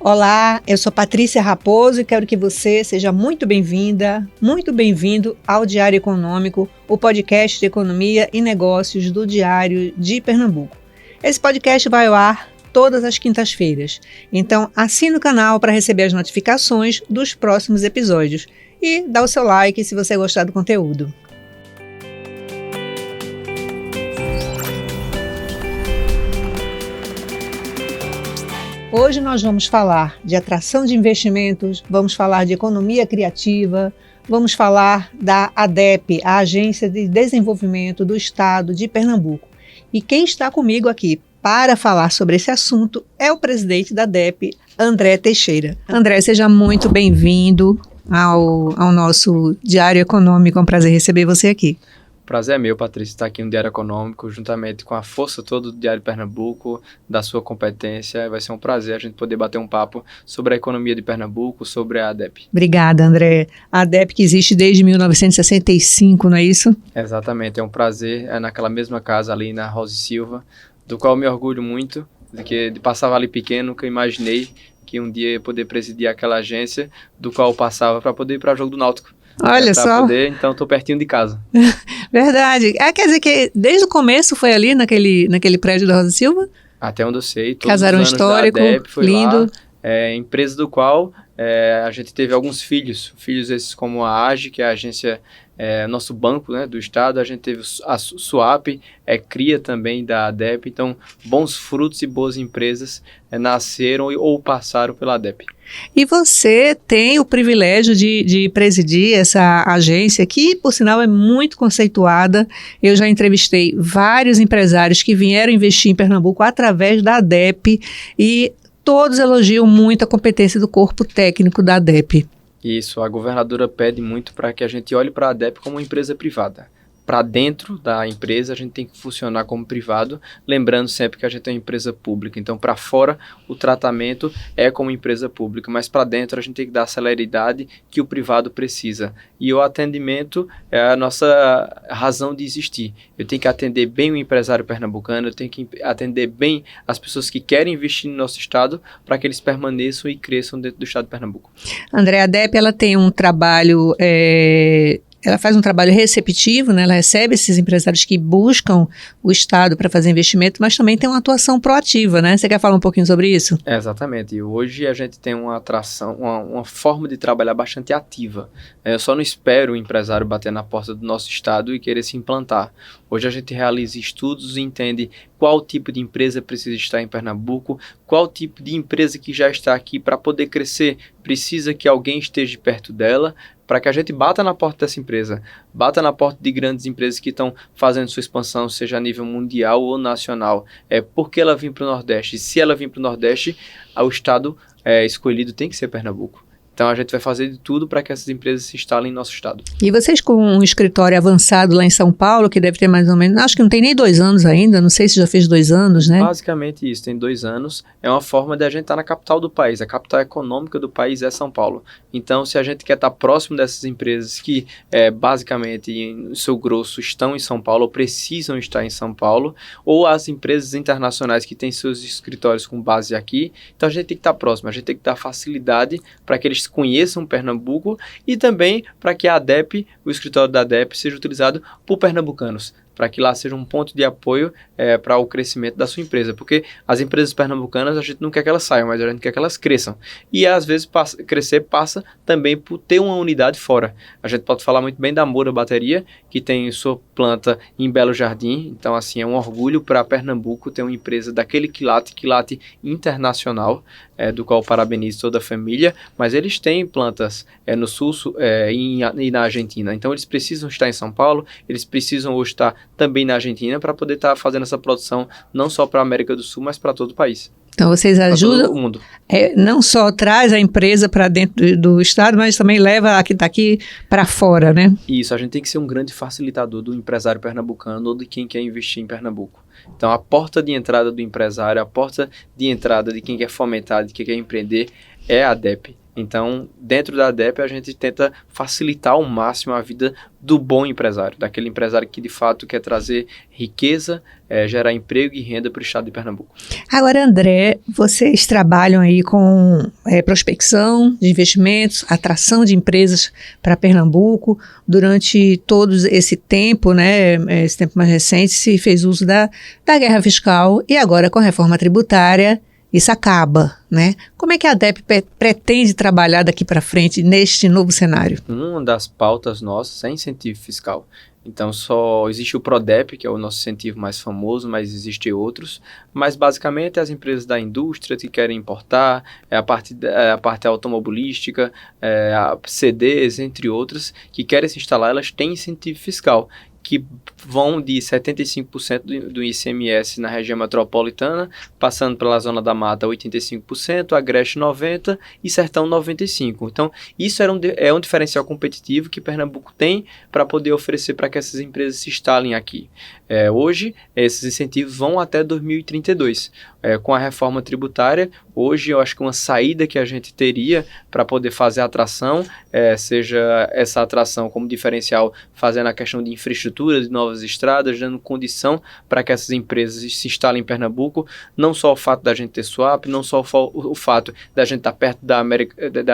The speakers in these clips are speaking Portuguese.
Olá, eu sou Patrícia Raposo e quero que você seja muito bem-vinda, muito bem-vindo ao Diário Econômico, o podcast de economia e negócios do Diário de Pernambuco. Esse podcast vai ao ar todas as quintas-feiras, então assine o canal para receber as notificações dos próximos episódios e dá o seu like se você gostar do conteúdo. Hoje nós vamos falar de atração de investimentos, vamos falar de economia criativa, vamos falar da ADEPE, a Agência de Desenvolvimento do Estado de Pernambuco. E quem está comigo aqui para falar sobre esse assunto é o presidente da ADEPE, André Teixeira. André, seja muito bem-vindo ao nosso Diário Econômico, é um prazer receber você aqui. Prazer é meu, Patrícia, estar aqui no Diário Econômico, juntamente com a força toda do Diário Pernambuco, da sua competência. Vai ser um prazer a gente poder bater um papo sobre a economia de Pernambuco, sobre a ADEPE. Obrigada, André. A ADEPE que existe desde 1965, não é isso? Exatamente, é um prazer. É naquela mesma casa ali na Rosa e Silva, do qual eu me orgulho muito, de passava ali pequeno, que eu imaginei que um dia ia poder presidir aquela agência, do qual eu passava para poder ir para o jogo do Náutico. Olha só. Então estou pertinho de casa. Verdade. Quer dizer que desde o começo foi ali naquele prédio da Rosa Silva? Até onde eu sei. Todos Casarão os anos histórico, da ADEPE foi lindo. Lá, empresa do qual a gente teve alguns filhos esses como a AGE, que é a agência, nosso banco, né, do Estado. A gente teve a SUAP, cria também da ADEPE. Então, bons frutos e boas empresas nasceram ou passaram pela ADEPE. E você tem o privilégio de presidir essa agência, que, por sinal, é muito conceituada. Eu já entrevistei vários empresários que vieram investir em Pernambuco através da ADEPE e todos elogiam muito a competência do corpo técnico da ADEPE. Isso, a governadora pede muito para que a gente olhe para a ADEPE como uma empresa privada. Para dentro da empresa, a gente tem que funcionar como privado, lembrando sempre que a gente é uma empresa pública. Então, para fora, o tratamento é como empresa pública, mas para dentro a gente tem que dar a celeridade que o privado precisa. E o atendimento é a nossa razão de existir. Eu tenho que atender bem o empresário pernambucano, eu tenho que atender bem as pessoas que querem investir no nosso estado para que eles permaneçam e cresçam dentro do estado de Pernambuco. André, a ADEPE, ela tem um trabalho... Ela faz um trabalho receptivo, né? Ela recebe esses empresários que buscam o Estado para fazer investimento, mas também tem uma atuação proativa, né? Você quer falar um pouquinho sobre isso? Exatamente. E hoje a gente tem uma atração, uma forma de trabalhar bastante ativa. Eu só não espero o empresário bater na porta do nosso Estado e querer se implantar. Hoje a gente realiza estudos e entende qual tipo de empresa precisa estar em Pernambuco, qual tipo de empresa que já está aqui para poder crescer precisa que alguém esteja perto dela, para que a gente bata na porta dessa empresa, bata na porta de grandes empresas que estão fazendo sua expansão, seja a nível mundial ou nacional. Por que ela vir para o Nordeste? E se ela vir para o Nordeste, o estado escolhido tem que ser Pernambuco. Então, a gente vai fazer de tudo para que essas empresas se instalem em nosso estado. E vocês com um escritório avançado lá em São Paulo, que deve ter mais ou menos, acho que não tem nem 2 anos ainda, não sei se já fez 2 anos, né? Basicamente isso, tem 2 anos. É uma forma de a gente estar na capital do país. A capital econômica do país é São Paulo. Então, se a gente quer estar próximo dessas empresas que, basicamente, em seu grosso, estão em São Paulo ou precisam estar em São Paulo, ou as empresas internacionais que têm seus escritórios com base aqui, então a gente tem que estar próximo, a gente tem que dar facilidade para que eles conheçam Pernambuco e também para que a ADEPE, o escritório da ADEPE, seja utilizado por pernambucanos, para que lá seja um ponto de apoio para o crescimento da sua empresa, porque as empresas pernambucanas a gente não quer que elas saiam, mas a gente quer que elas cresçam, e às vezes crescer passa também por ter uma unidade fora. A gente pode falar muito bem da Moura Bateria, que tem sua planta em Belo Jardim, então assim é um orgulho para Pernambuco ter uma empresa daquele quilate internacional, do qual parabenizo toda a família, mas eles têm plantas no sul e na Argentina, então eles precisam estar em São Paulo, eles precisam hoje estar também na Argentina para poder estar fazendo essa produção não só para a América do Sul, mas para todo o país. Então vocês ajudam, todo o mundo. Não só traz a empresa para dentro do estado, mas também leva a que está aqui para fora, né? Isso, a gente tem que ser um grande facilitador do empresário pernambucano ou de quem quer investir em Pernambuco. Então a porta de entrada do empresário, a porta de entrada de quem quer fomentar, de quem quer empreender é a ADEPE. Então, dentro da ADEP, a gente tenta facilitar ao máximo a vida do bom empresário, daquele empresário que de fato quer trazer riqueza, gerar emprego e renda para o estado de Pernambuco. Agora, André, vocês trabalham aí com prospecção de investimentos, atração de empresas para Pernambuco. Durante todo esse tempo, né, esse tempo mais recente, se fez uso da guerra fiscal e agora com a reforma tributária isso acaba, né? Como é que a ADEP pretende trabalhar daqui para frente neste novo cenário? Uma das pautas nossas é incentivo fiscal. Então, só existe o PRODEP, que é o nosso incentivo mais famoso, mas existem outros. Mas, basicamente, as empresas da indústria que querem importar, a parte automobilística, a CDs, entre outras, que querem se instalar, elas têm incentivo fiscal, que vão de 75% do ICMS na região metropolitana, passando pela Zona da Mata 85%, Agreste 90% e Sertão 95%. Então, isso é um diferencial competitivo que Pernambuco tem para poder oferecer para que essas empresas se instalem aqui. Hoje, esses incentivos vão até 2032. Com a reforma tributária, hoje eu acho que uma saída que a gente teria para poder fazer a atração, seja essa atração como diferencial, fazendo a questão de infraestrutura, de novas estradas, dando condição para que essas empresas se instalem em Pernambuco, não só o fato da gente ter swap, não só o fato da gente estar perto da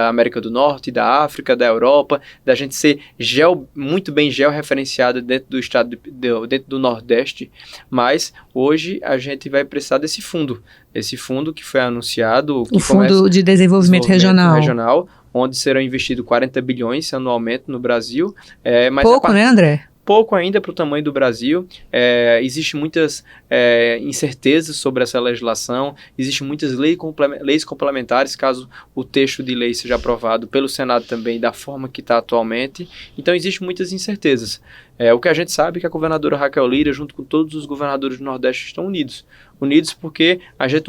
América do Norte, da África, da Europa, da gente ser muito bem georreferenciada dentro do estado, dentro do Nordeste, mas hoje a gente vai precisar desse fundo. Esse fundo que foi anunciado... O Fundo de Desenvolvimento Regional, onde serão investidos 40 bilhões anualmente no Brasil. Mas pouco, né, André? Pouco ainda para o tamanho do Brasil. Existem muitas incertezas sobre essa legislação, existem muitas leis complementares, caso o texto de lei seja aprovado pelo Senado também, da forma que está atualmente. Então, existem muitas incertezas. O que a gente sabe é que a governadora Raquel Lira, junto com todos os governadores do Nordeste, estão unidos. Unidos porque a gente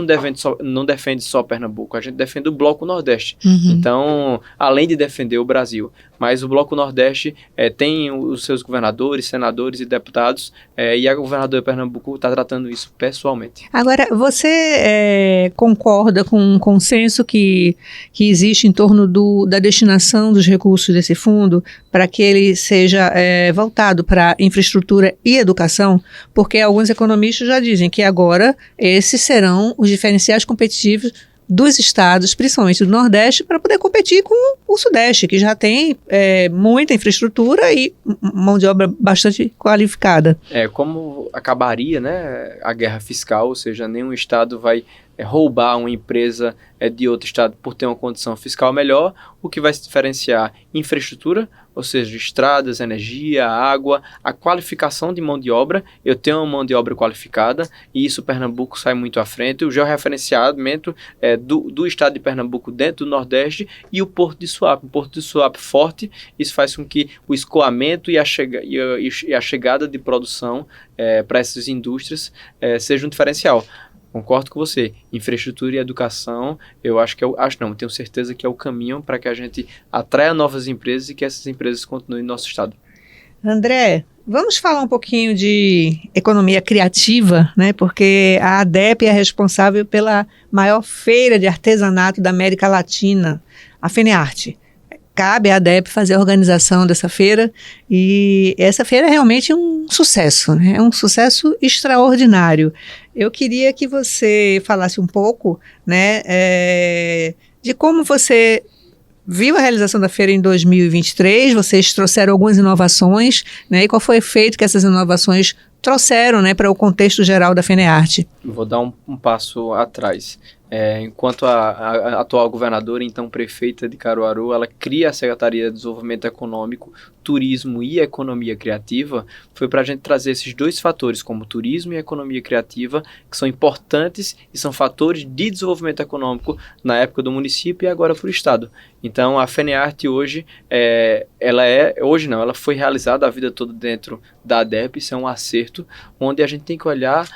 não defende só Pernambuco, a gente defende o Bloco Nordeste. Uhum. Então, além de defender o Brasil, mas o Bloco Nordeste tem os seus governadores, senadores e deputados, e a governadora de Pernambuco está tratando isso pessoalmente. Agora, você concorda com o consenso que existe em torno da destinação dos recursos desse fundo para que ele seja voltado para infraestrutura e educação? Porque alguns economistas já dizem que agora esses serão os diferenciais competitivos dos estados, principalmente do Nordeste, para poder competir com o Sudeste, que já tem muita infraestrutura e mão de obra bastante qualificada. Como acabaria, né, a guerra fiscal, ou seja, nenhum estado vai roubar uma empresa de outro estado por ter uma condição fiscal melhor, o que vai se diferenciar infraestrutura, ou seja, estradas, energia, água, a qualificação de mão de obra. Eu tenho uma mão de obra qualificada e isso Pernambuco sai muito à frente. O georreferenciamento do estado de Pernambuco dentro do Nordeste e o Porto de Suape. Um Porto de Suape forte, isso faz com que o escoamento e a chegada de produção para essas indústrias seja um diferencial. Concordo com você. Infraestrutura e educação, eu tenho certeza que é o caminho para que a gente atraia novas empresas e que essas empresas continuem no nosso estado. André, vamos falar um pouquinho de economia criativa, né? Porque a ADEP é responsável pela maior feira de artesanato da América Latina, a FENEARTE. Cabe à ADEP fazer a organização dessa feira e essa feira é realmente um sucesso, né? É um sucesso extraordinário. Eu queria que você falasse um pouco, né, de como você viu a realização da feira em 2023, vocês trouxeram algumas inovações, né, e qual foi o efeito que essas inovações trouxeram, né, para o contexto geral da FENEARTE. Vou dar um passo atrás. Enquanto a atual governadora, então prefeita de Caruaru, ela cria a Secretaria de Desenvolvimento Econômico, Turismo e Economia Criativa, foi para a gente trazer esses dois fatores, como turismo e economia criativa, que são importantes e são fatores de desenvolvimento econômico na época do município e agora para o estado. Então, a FENEARTE hoje, ela foi realizada a vida toda dentro da ADEP, isso é um acerto, onde a gente tem que olhar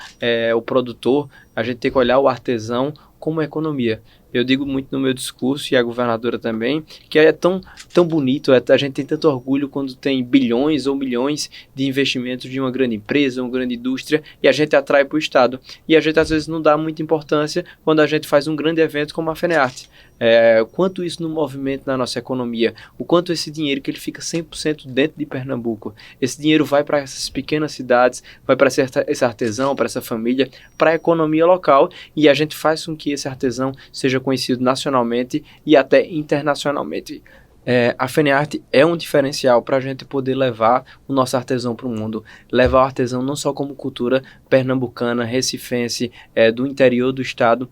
o produtor, a gente tem que olhar o artesão como economia. Eu digo muito no meu discurso, e a governadora também, que é tão bonito, a gente tem tanto orgulho quando tem bilhões ou milhões de investimentos de uma grande empresa, uma grande indústria, e a gente atrai para o Estado. E a gente às vezes não dá muita importância quando a gente faz um grande evento como a FENEARTE. O quanto isso no movimento na nossa economia, o quanto esse dinheiro que ele fica 100% dentro de Pernambuco, esse dinheiro vai para essas pequenas cidades, vai para esse artesão, para essa família, para a economia local, e a gente faz com que esse artesão seja conhecido nacionalmente e até internacionalmente. A FENEARTE é um diferencial para a gente poder levar o nosso artesão para o mundo, levar o artesão não só como cultura pernambucana, recifense, do interior do estado,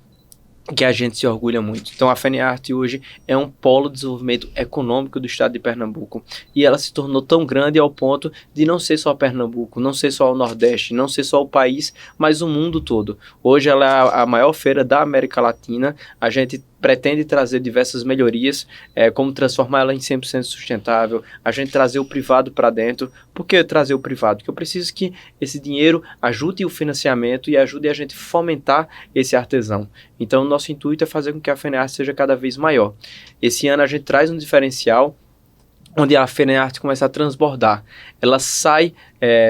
que a gente se orgulha muito. Então a FENEARTE hoje é um polo de desenvolvimento econômico do estado de Pernambuco, e ela se tornou tão grande ao ponto de não ser só Pernambuco, não ser só o Nordeste, não ser só o país, mas o mundo todo. Hoje ela é a maior feira da América Latina. A gente pretende trazer diversas melhorias, como transformar ela em 100% sustentável, a gente trazer o privado para dentro. Por que trazer o privado? Porque eu preciso que esse dinheiro ajude o financiamento e ajude a gente a fomentar esse artesão. Então, o nosso intuito é fazer com que a FENEARTE seja cada vez maior. Esse ano a gente traz um diferencial, onde a FENEARTE começa a transbordar. Ela sai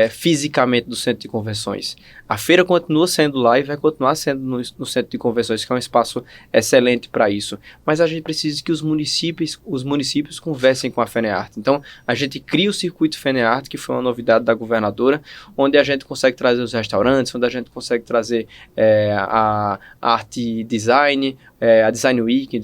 fisicamente do centro de convenções. A feira continua sendo lá e vai continuar sendo no centro de convenções, que é um espaço excelente para isso. Mas a gente precisa que os municípios conversem com a FENEARTE. Então, a gente cria o circuito FENEARTE, que foi uma novidade da governadora, onde a gente consegue trazer os restaurantes, onde a gente consegue trazer a arte design, a Design Week,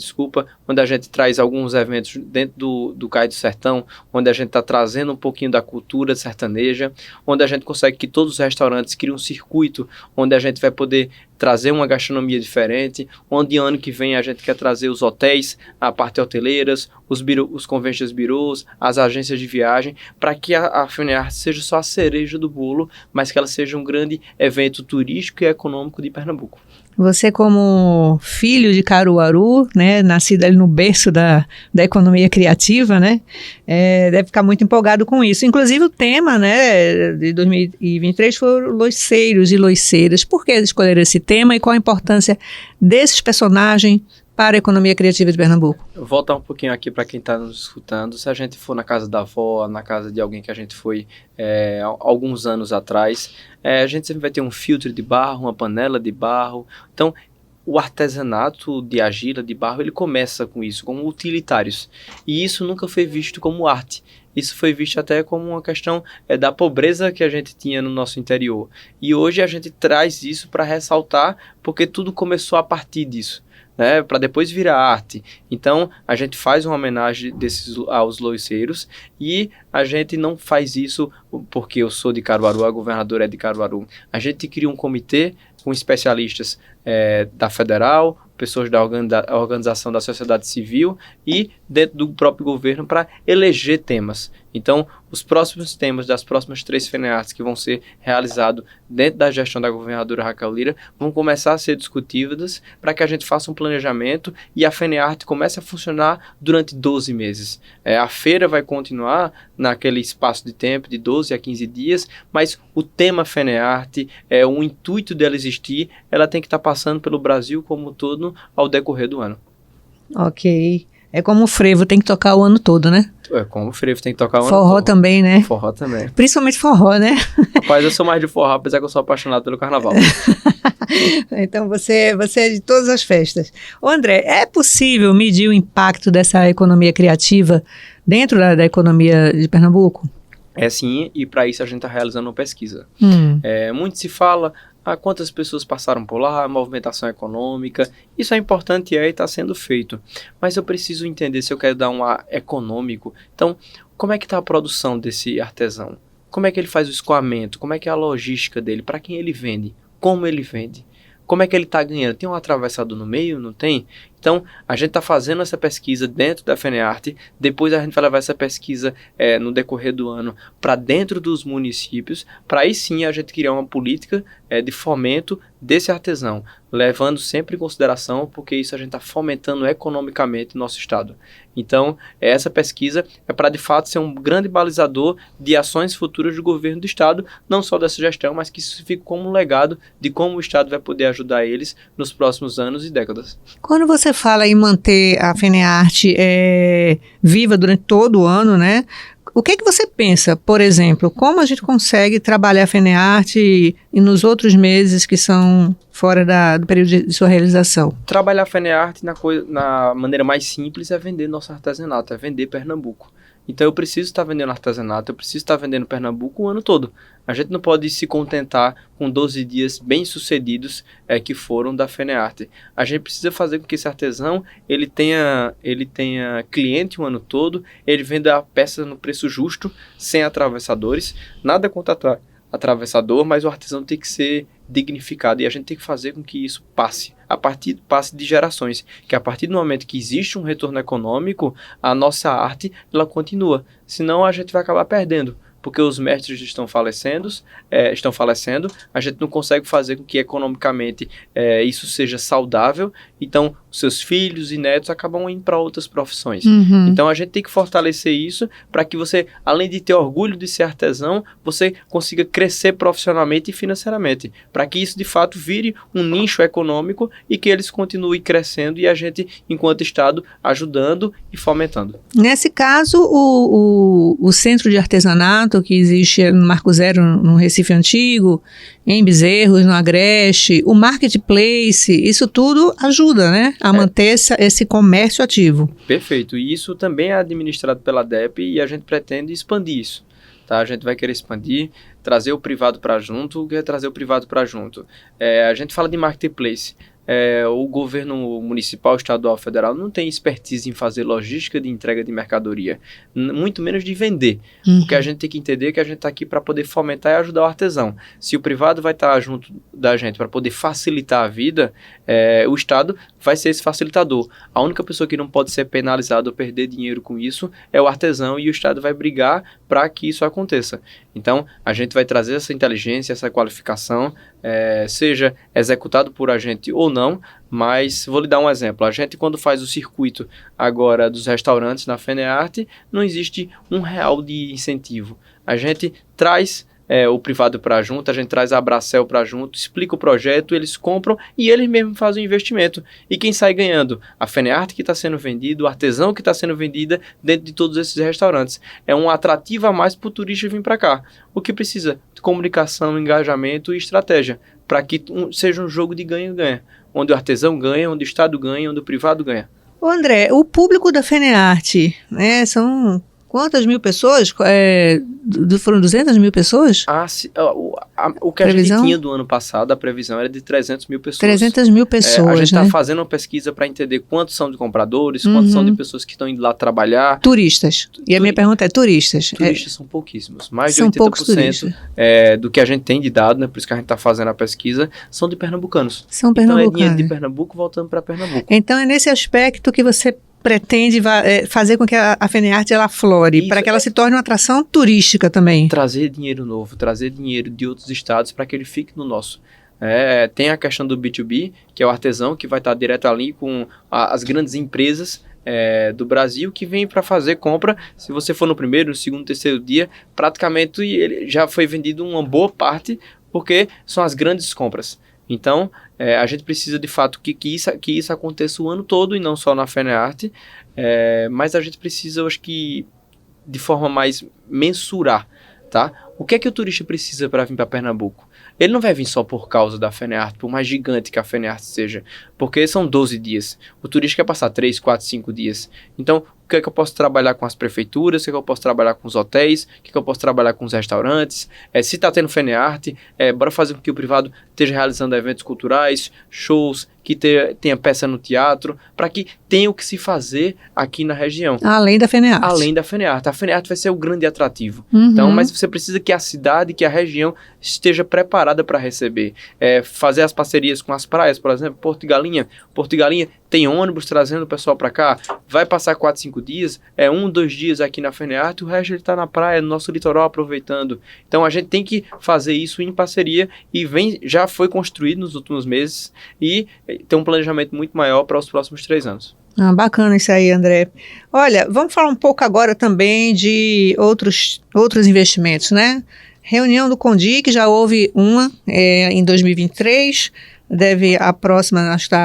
onde a gente traz alguns eventos dentro do Cais do Sertão, onde a gente está trazendo um pouquinho da cultura sertaneja, onde a gente consegue que todos os restaurantes criem um circuito onde a gente vai poder trazer uma gastronomia diferente, onde ano que vem a gente quer trazer os hotéis, a parte hoteleiras, os conventions bureaus, as agências de viagem, para que a FENEARTE seja só a cereja do bolo, mas que ela seja um grande evento turístico e econômico de Pernambuco. Você, como filho de Caruaru, né, nascido ali no berço da economia criativa, né, deve ficar muito empolgado com isso. Inclusive o tema, né, de 2023 foi loiceiros e loiceiras. Por que escolher esse tema e qual a importância desses personagens para a economia criativa de Pernambuco? Eu vou voltar um pouquinho aqui para quem está nos escutando. Se a gente for na casa da avó, na casa de alguém que a gente foi alguns anos atrás, a gente sempre vai ter um filtro de barro, uma panela de barro. Então, o artesanato de argila, de barro, ele começa com isso, como utilitários. E isso nunca foi visto como arte. Isso foi visto até como uma questão da pobreza que a gente tinha no nosso interior. E hoje a gente traz isso para ressaltar, porque tudo começou a partir disso, né, para depois virar arte. Então a gente faz uma homenagem aos loiceiros, e a gente não faz isso porque eu sou de Caruaru, a governadora é de Caruaru. A gente cria um comitê com especialistas da Federal, pessoas da organização da sociedade civil e dentro do próprio governo para eleger temas. Então, os próximos temas das próximas 3 FENEARTES que vão ser realizados dentro da gestão da governadora Raquel Lira vão começar a ser discutidas para que a gente faça um planejamento e a FENEARTE comece a funcionar durante 12 meses. A feira vai continuar naquele espaço de tempo de 12 a 15 dias, mas o tema FENEARTE, o intuito dela existir, ela tem que estar passando pelo Brasil como um todo ao decorrer do ano. Ok. É como o frevo, tem que tocar o ano todo, né? É como o frevo, tem que tocar o ano forró todo. Também, né? Forró também. Principalmente forró, né? Rapaz, eu sou mais de forró, apesar que eu sou apaixonado pelo carnaval. Então você é de todas as festas. Ô André, é possível medir o impacto dessa economia criativa dentro da economia de Pernambuco? É sim, e para isso a gente está realizando uma pesquisa. Muito se fala quantas pessoas passaram por lá, a movimentação econômica. Isso é importante e está sendo feito. Mas eu preciso entender se eu quero dar um ar econômico. Então, como é que está a produção desse artesão? Como é que ele faz o escoamento? Como é que é a logística dele? Para quem ele vende? Como ele vende? Como é que ele está ganhando? Tem um atravessador no meio? Não tem? Então, a gente está fazendo essa pesquisa dentro da FENEARTE, depois a gente vai levar essa pesquisa no decorrer do ano para dentro dos municípios, para aí sim a gente criar uma política de fomento desse artesão, levando sempre em consideração, porque isso a gente está fomentando economicamente o nosso estado. Então, essa pesquisa é para, de fato, ser um grande balizador de ações futuras do governo do estado, não só dessa gestão, mas que isso fique como um legado de como o estado vai poder ajudar eles nos próximos anos e décadas. Quando você fala em manter a FENEARTE viva durante todo o ano, né? O que você pensa, por exemplo, como a gente consegue trabalhar a FENEARTE e nos outros meses que são fora do período de sua realização? Trabalhar a FENEARTE na maneira mais simples é vender nosso artesanato, é vender Pernambuco. Então eu preciso estar vendendo artesanato, eu preciso estar vendendo Pernambuco o ano todo. A gente não pode se contentar com 12 dias bem-sucedidos que foram da FENEARTE. A gente precisa fazer com que esse artesão ele tenha cliente o ano todo, ele venda a peça no preço justo, sem atravessadores. Nada contra atravessador, mas o artesão tem que ser dignificado e a gente tem que fazer com que isso passe de gerações, que a partir do momento que existe um retorno econômico, a nossa arte ela continua, senão a gente vai acabar perdendo, porque os mestres estão falecendo, a gente não consegue fazer com que economicamente isso seja saudável, então seus filhos e netos acabam indo para outras profissões. Uhum. Então a gente tem que fortalecer isso para que você, além de ter orgulho de ser artesão, você consiga crescer profissionalmente e financeiramente, para que isso de fato vire um nicho econômico e que eles continuem crescendo e a gente, enquanto Estado, ajudando e fomentando. Nesse caso, o Centro de Artesanato que existe no Marco Zero, no Recife Antigo, em Bezerros, no Agreste, o Marketplace, isso tudo ajuda, né, a manter esse comércio ativo. Perfeito. E isso também é administrado pela ADEPE e a gente pretende expandir isso. Tá? A gente vai querer expandir, trazer o privado para junto. O que é trazer o privado para junto? A gente fala de Marketplace. O governo municipal, estadual, federal não tem expertise em fazer logística de entrega de mercadoria, muito menos de vender. O que a gente tem que entender é que a gente está aqui para poder fomentar e ajudar o artesão. Se o privado vai estar junto da gente para poder facilitar a vida, o Estado vai ser esse facilitador. A única pessoa que não pode ser penalizada ou perder dinheiro com isso é o artesão, e o Estado vai brigar para que isso aconteça. Então, a gente vai trazer essa inteligência, essa qualificação, seja executado por a gente ou não, mas vou lhe dar um exemplo. A gente, quando faz o circuito agora dos restaurantes na FENEARTE, não existe R$1 de incentivo. A gente traz o privado para junto, a gente traz a Abracel para junto, explica o projeto, eles compram e eles mesmos fazem o investimento. E quem sai ganhando? A FENEARTE que está sendo vendida, o artesão que está sendo vendida dentro de todos esses restaurantes. É um atrativo a mais para o turista vir para cá. O que precisa? De comunicação, engajamento e estratégia, para que seja um jogo de ganha-ganha, onde o artesão ganha, onde o Estado ganha, onde o privado ganha. Ô André, o público da FENEARTE, né, são quantas mil pessoas? Foram 200 mil pessoas? O que a gente tinha do ano passado, a previsão era de 300 mil pessoas. 300 mil pessoas, a gente né? está fazendo uma pesquisa para entender quantos são de compradores, quantos são de pessoas que estão indo lá trabalhar. Turistas. E a minha pergunta é turistas. Turistas são pouquíssimos. Mais de são 80% do que a gente tem de dado, né? Por isso que a gente está fazendo a pesquisa, são de pernambucanos. São pernambucanos. Então é dinheiro de Pernambuco voltando para Pernambuco. Então é nesse aspecto que você pretende fazer com que a FENEARTE ela flore, para que ela se torne uma atração turística também. Trazer dinheiro novo, trazer dinheiro de outros estados para que ele fique no nosso. Tem a questão do B2B, que é o artesão que vai estar direto ali com as grandes empresas do Brasil que vem para fazer compra. Se você for no primeiro, no segundo, terceiro dia, praticamente ele já foi vendido uma boa parte, porque são as grandes compras. Então, a gente precisa de fato que isso aconteça o ano todo e não só na FENEARTE, mas a gente precisa, eu acho que, de forma mais mensurar, tá? O que é que o turista precisa para vir para Pernambuco? Ele não vai vir só por causa da FENEARTE, por mais gigante que a FENEARTE seja, porque são 12 dias. O turista quer passar 3, 4, 5 dias. Então, o que é que eu posso trabalhar com as prefeituras? O que é que eu posso trabalhar com os hotéis? O que é que eu posso trabalhar com os restaurantes? Se está tendo FENEARTE, bora fazer com que o privado esteja realizando eventos culturais, shows, que tenha peça no teatro, para que tenha o que se fazer aqui na região. Além da FENEARTE. Além da FENEARTE. A FENEARTE vai ser o grande atrativo. Uhum. Então, mas você precisa que a cidade, que a região esteja preparada para receber. Fazer as parcerias com as praias, por exemplo, Porto de Galinha. Porto de Galinha tem ônibus trazendo o pessoal para cá, vai passar 4, 5 dias, 1, 2 dias aqui na FENEARTE, o resto ele está na praia, no nosso litoral, aproveitando. Então a gente tem que fazer isso em parceria e já foi construído nos últimos meses e tem um planejamento muito maior para os próximos 3 anos. Bacana isso aí, André. Olha, vamos falar um pouco agora também de outros investimentos, né? Reunião do CONDIC, já houve uma em 2023, a próxima acho que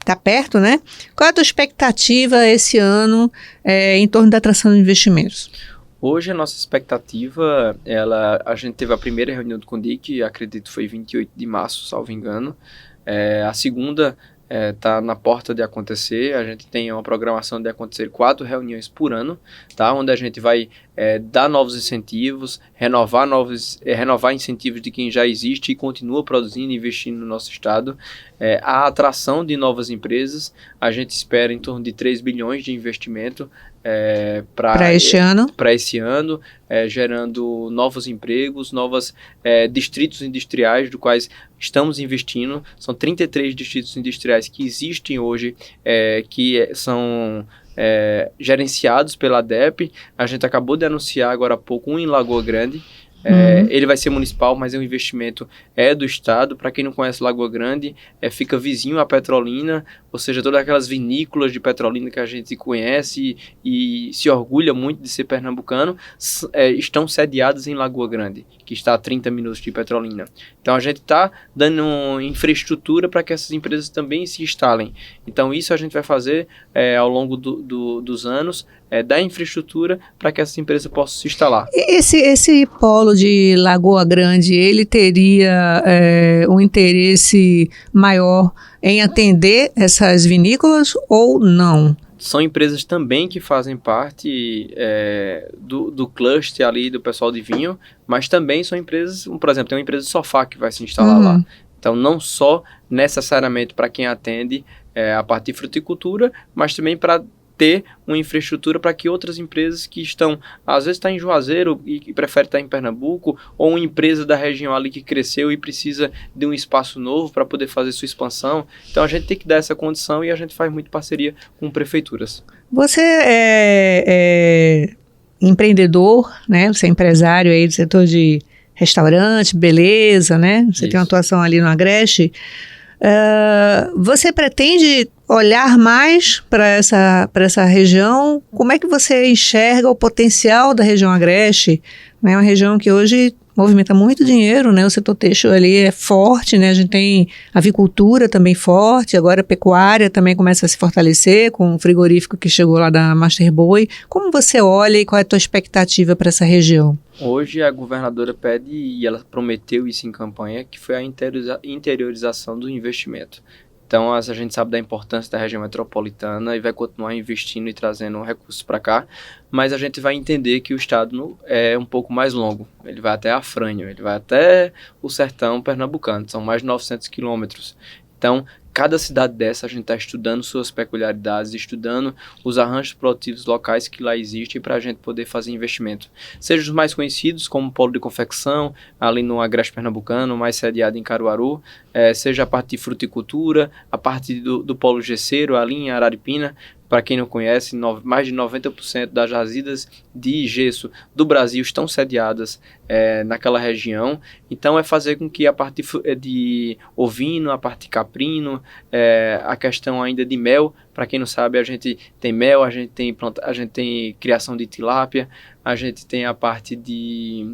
está perto, né? Qual é a tua expectativa esse ano em torno da atração de investimentos? Hoje a nossa expectativa, a gente teve a primeira reunião do CONDIC, acredito que foi 28 de março, salvo engano. A segunda está na porta de acontecer. A gente tem uma programação de acontecer 4 reuniões por ano, tá? Onde a gente vai dar novos incentivos, renovar incentivos de quem já existe e continua produzindo e investindo no nosso estado. A atração de novas empresas, a gente espera em torno de 3 bilhões de investimento para esse ano, gerando novos empregos, novos distritos industriais, do quais estamos investindo. São 33 distritos industriais que existem hoje, que são gerenciados pela ADEPE. A gente acabou de anunciar agora há pouco um em Lagoa Grande. Ele vai ser municipal, mas o investimento do estado. Para quem não conhece Lagoa Grande, fica vizinho à Petrolina, ou seja, todas aquelas vinícolas de Petrolina que a gente conhece e se orgulha muito de ser pernambucano, estão sediadas em Lagoa Grande, que está a 30 minutos de Petrolina. Então a gente está dando infraestrutura para que essas empresas também se instalem. Então isso a gente vai fazer ao longo dos anos, dar infraestrutura para que essas empresas possam se instalar. Esse polo de Lagoa Grande, ele teria um interesse maior em atender essas vinícolas ou não? São empresas também que fazem parte do cluster ali do pessoal de vinho, mas também são empresas, por exemplo, tem uma empresa de sofá que vai se instalar lá. Então, não só necessariamente para quem atende a parte de fruticultura, mas também para ter uma infraestrutura para que outras empresas que estão, às vezes está em Juazeiro e prefere estar em Pernambuco, ou uma empresa da região ali que cresceu e precisa de um espaço novo para poder fazer sua expansão. Então a gente tem que dar essa condição e a gente faz muito parceria com prefeituras. Você é empreendedor, né? Você é empresário aí do setor de restaurante, beleza, né? Você tem uma atuação ali no Agreste. Você pretende olhar mais para essa região? Como é que você enxerga o potencial da região Agreste? É uma região que hoje movimenta muito dinheiro, né? O setor têxtil ali é forte, né? A gente tem avicultura também forte, agora a pecuária também começa a se fortalecer com o frigorífico que chegou lá da Master Boi. Como você olha e qual é a tua expectativa para essa região? Hoje a governadora pede, e ela prometeu isso em campanha, que foi a interiorização do investimento. Então a gente sabe da importância da região metropolitana e vai continuar investindo e trazendo recursos para cá, mas a gente vai entender que o estado é um pouco mais longo. Ele vai até Afrânio, ele vai até o sertão pernambucano, são mais de 900 quilômetros. Então, cada cidade dessa a gente está estudando suas peculiaridades, estudando os arranjos produtivos locais que lá existem para a gente poder fazer investimento. Seja os mais conhecidos, como o polo de confecção, ali no Agreste Pernambucano, mais sediado em Caruaru, seja a parte de fruticultura, a parte do polo gesseiro, ali em Araripina. Para quem não conhece, mais de 90% das jazidas de gesso do Brasil estão sediadas naquela região. Então, é fazer com que a parte de ovino, a parte de caprino, a questão ainda de mel, para quem não sabe, a gente tem mel, a gente tem criação de tilápia, a gente tem a parte de...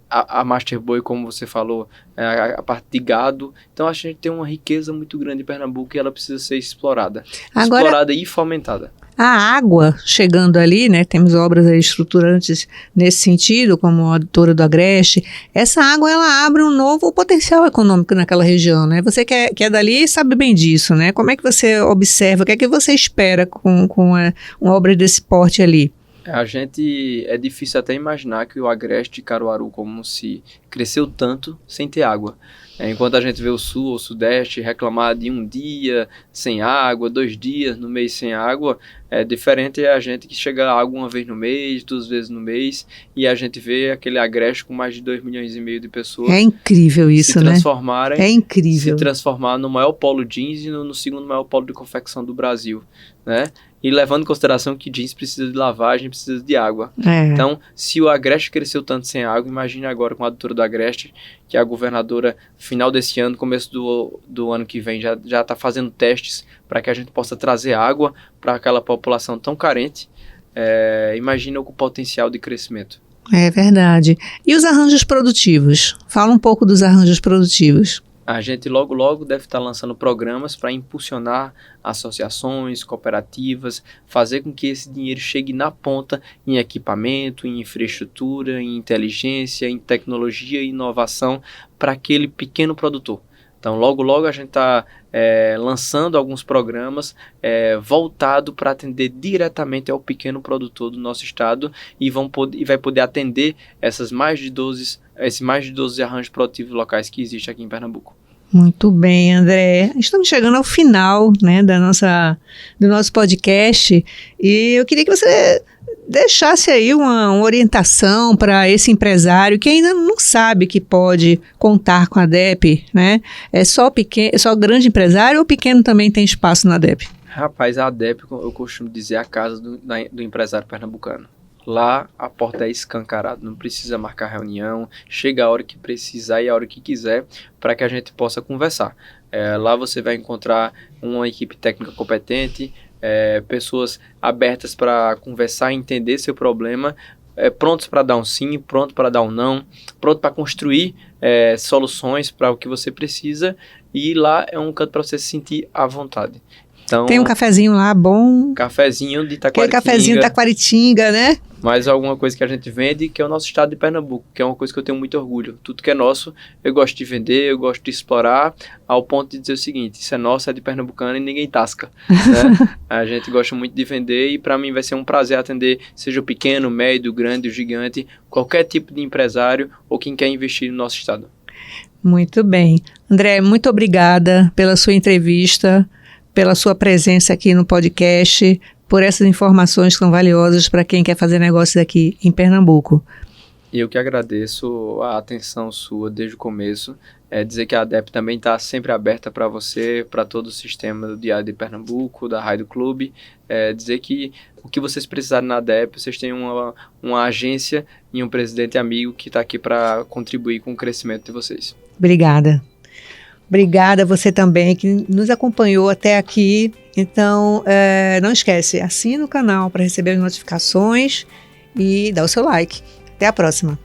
a Master Boi, como você falou, a parte de gado. Então a gente tem uma riqueza muito grande em Pernambuco e ela precisa ser explorada. Agora, explorada e fomentada. A água chegando ali, né? Temos obras estruturantes nesse sentido, como a adutora do Agreste. Essa água, ela abre um novo potencial econômico naquela região, né? Você que é dali sabe bem disso, né? Como é que você observa, o que é que você espera com uma obra desse porte ali? É difícil até imaginar que o Agreste de Caruaru, como se cresceu tanto sem ter água. Enquanto a gente vê o sul ou o sudeste reclamar de um dia sem água, 2 dias no mês sem água, diferente é a gente que chega a água uma vez no mês, 2 vezes no mês, e a gente vê aquele Agreste com mais de 2,5 milhões de pessoas. É incrível isso, né? É incrível. Se transformar no maior polo jeans e no segundo maior polo de confecção do Brasil, né? E levando em consideração que jeans precisa de lavagem, precisa de água. Então, se o Agreste cresceu tanto sem água, imagine agora com a adutora do Agreste, que a governadora, final desse ano, começo do ano que vem, já está fazendo testes para que a gente possa trazer água para aquela população tão carente. Imagina o potencial de crescimento. É verdade. E os arranjos produtivos? Fala um pouco dos arranjos produtivos. A gente logo deve estar lançando programas para impulsionar associações, cooperativas, fazer com que esse dinheiro chegue na ponta em equipamento, em infraestrutura, em inteligência, em tecnologia e inovação para aquele pequeno produtor. Então, logo a gente está lançando alguns programas voltados para atender diretamente ao pequeno produtor do nosso estado e vai poder atender esses mais de 12 arranjos produtivos locais que existem aqui em Pernambuco. Muito bem, André. Estamos chegando ao final, né, do nosso podcast e eu queria que você deixasse aí uma orientação para esse empresário que ainda não sabe que pode contar com a ADEPE, né? É só grande empresário ou pequeno também tem espaço na ADEPE? Rapaz, a ADEPE, eu costumo dizer, é a casa do empresário pernambucano. Lá a porta é escancarada, não precisa marcar reunião, chega a hora que precisar e a hora que quiser para que a gente possa conversar. Lá você vai encontrar uma equipe técnica competente, pessoas abertas para conversar e entender seu problema, prontos para dar um sim, pronto para dar um não, pronto para construir soluções para o que você precisa, e lá é um canto para você se sentir à vontade. Então, tem um cafezinho lá bom. Cafezinho de Taquaritinga. Aquele cafezinho de Taquaritinga, né? Mais alguma coisa que a gente vende, que é o nosso estado de Pernambuco, que é uma coisa que eu tenho muito orgulho. Tudo que é nosso, eu gosto de vender, eu gosto de explorar, ao ponto de dizer o seguinte: isso é nosso, é de pernambucano e ninguém tasca. Né? A gente gosta muito de vender e para mim vai ser um prazer atender, seja o pequeno, o médio, o grande, o gigante, qualquer tipo de empresário ou quem quer investir no nosso estado. Muito bem. André, muito obrigada pela sua entrevista, pela sua presença aqui no podcast, por essas informações que são valiosas para quem quer fazer negócios aqui em Pernambuco. Eu que agradeço a atenção sua desde o começo. Dizer que a ADEPE também está sempre aberta para você, para todo o sistema do Diário de Pernambuco, da Rádio Clube. Dizer que o que vocês precisarem na ADEPE, vocês têm uma agência e um presidente amigo que está aqui para contribuir com o crescimento de vocês. Obrigada. Obrigada a você também que nos acompanhou até aqui. Então, não esquece, assina o canal para receber as notificações e dá o seu like. Até a próxima.